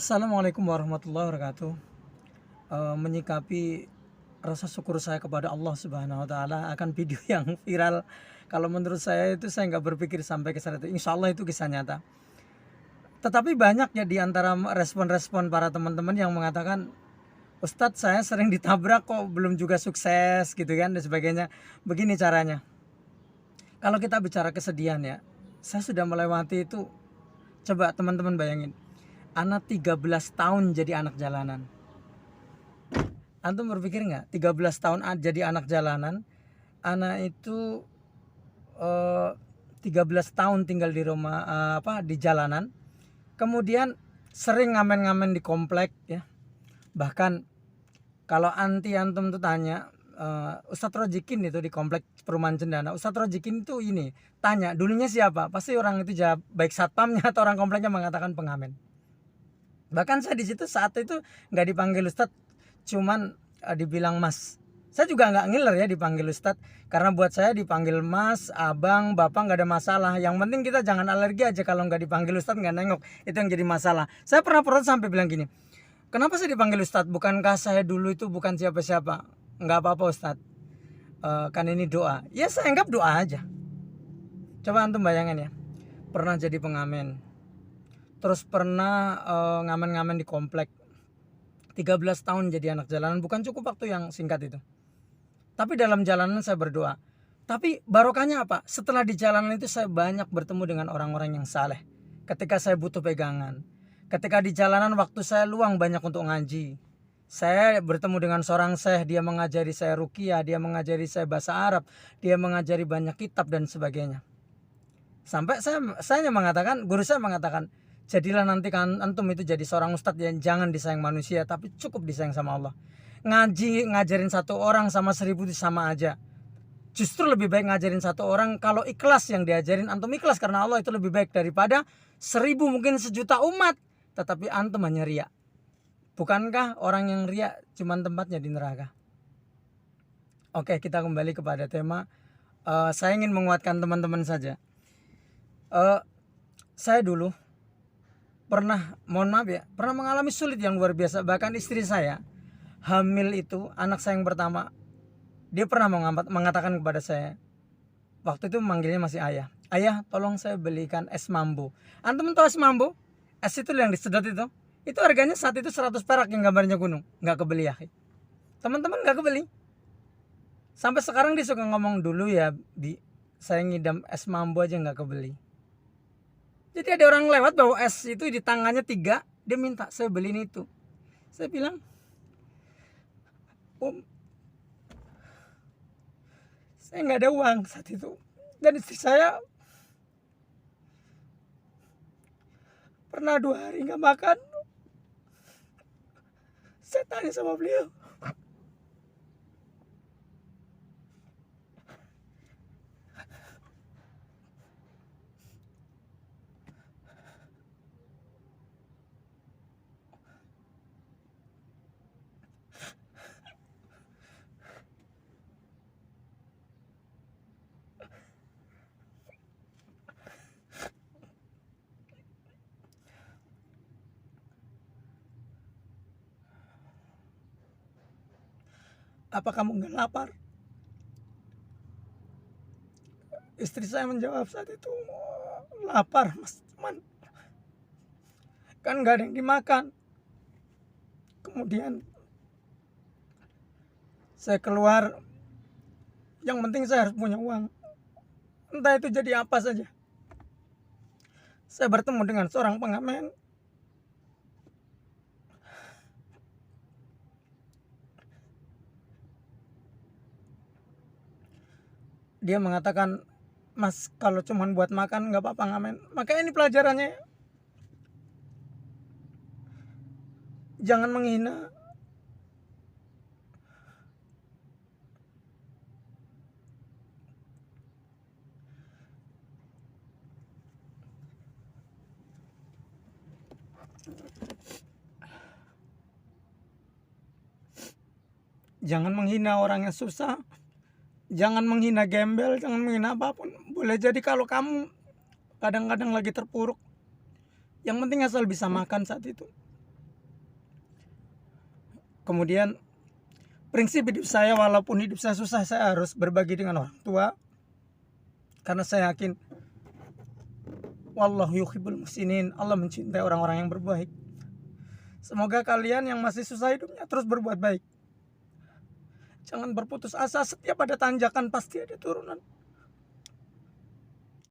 Assalamualaikum warahmatullahi wabarakatuh. Menyikapi rasa syukur saya kepada Allah Subhanahu wa taala akan video yang viral, kalau menurut saya itu saya nggak berpikir sampai ke sana itu, insyaallah itu kisah nyata. Tetapi banyak ya di antara respon-respon para teman-teman yang mengatakan, "Ustadz, saya sering ditabrak kok belum juga sukses," gitu kan dan sebagainya. Begini caranya, kalau kita bicara kesedihan ya, saya sudah melewati itu. Coba teman-teman bayangin, anak 13 tahun jadi anak jalanan. Antum berpikir nggak, 13 tahun jadi anak jalanan, anak itu 13 tahun tinggal di rumah, di jalanan, kemudian sering ngamen-ngamen di komplek ya. Bahkan kalau antum tuh tanya, Ustadz Rojikin itu di komplek perumahan Cendana, Ustadz Rojikin itu ini, tanya dulunya siapa? Pasti orang itu jawab, baik satpamnya atau orang kompleknya mengatakan pengamen. Bahkan saya di situ saat itu nggak dipanggil Ustadz, cuman dibilang Mas. Saya juga nggak ngiler ya dipanggil Ustadz, karena buat saya dipanggil Mas, Abang, Bapak nggak ada masalah. Yang penting kita jangan alergi aja kalau nggak dipanggil Ustadz, nggak nengok, itu yang jadi masalah. Saya pernah protes sampai bilang gini, kenapa saya dipanggil Ustadz? Bukankah saya dulu itu bukan siapa-siapa? Nggak apa-apa Ustadz, kan ini doa. Ya saya anggap doa aja. Coba antum bayangin ya, pernah jadi pengamen, terus pernah ngamen-ngamen di komplek, 13 tahun jadi anak jalanan, bukan cukup waktu yang singkat itu. Tapi dalam jalanan saya berdoa. Tapi barokahnya apa? Setelah di jalanan itu saya banyak bertemu dengan orang-orang yang saleh. Ketika saya butuh pegangan, ketika di jalanan waktu saya luang banyak untuk ngaji, saya bertemu dengan seorang syekh, dia mengajari saya ruqyah, dia mengajari saya bahasa Arab, dia mengajari banyak kitab dan sebagainya. Sampai saya mengatakan, guru saya mengatakan, jadilah nanti kan antum itu jadi seorang ustadz yang jangan disayang manusia, tapi cukup disayang sama Allah. Ngajarin satu orang sama 1000 itu sama aja. Justru lebih baik ngajarin satu orang, kalau ikhlas yang diajarin, antum ikhlas karena Allah, itu lebih baik daripada 1000 mungkin 1.000.000 umat tetapi antum hanya riya. Bukankah orang yang riya cuman tempatnya di neraka? Oke, kita kembali kepada tema. Saya ingin menguatkan teman-teman saja. Saya dulu pernah, mohon maaf ya, pernah mengalami sulit yang luar biasa. Bahkan istri saya hamil itu, anak saya yang pertama, dia pernah mengatakan kepada saya, waktu itu manggilnya masih ayah, ayah tolong saya belikan es mambo. Antum tahu es mambo? Es itu yang disedot itu harganya saat itu 100 perak yang gambarnya gunung. Nggak kebeli ya, teman-teman, nggak kebeli. Sampai sekarang dia suka ngomong, dulu ya Bi, saya ngidam es mambo aja nggak kebeli. Jadi ada orang lewat bawa es itu di tangannya 3, dia minta saya beliin itu. Saya bilang, saya nggak ada uang saat itu. Dan istri saya pernah 2 hari nggak makan. Saya tanya sama beliau, apa kamu nggak lapar? Istri saya menjawab saat itu, lapar mas, cuman kan nggak ada yang dimakan. Kemudian saya keluar, yang penting saya harus punya uang, entah itu jadi apa saja. Saya bertemu dengan seorang pengamen. Dia mengatakan, mas kalau cuma buat makan nggak apa-apa ngamen. Makanya ini pelajarannya, jangan menghina. Jangan menghina orang yang susah, jangan menghina gembel, jangan menghina apapun. Boleh jadi kalau kamu kadang-kadang lagi terpuruk, yang penting asal bisa makan saat itu. Kemudian prinsip hidup saya, walaupun hidup saya susah, saya harus berbagi dengan orang tua, karena saya yakin wallahu yuhibbul muhsinin, Allah mencintai orang-orang yang berbaik. Semoga kalian yang masih susah hidupnya terus berbuat baik. Jangan berputus asa, setiap ada tanjakan pasti ada turunan.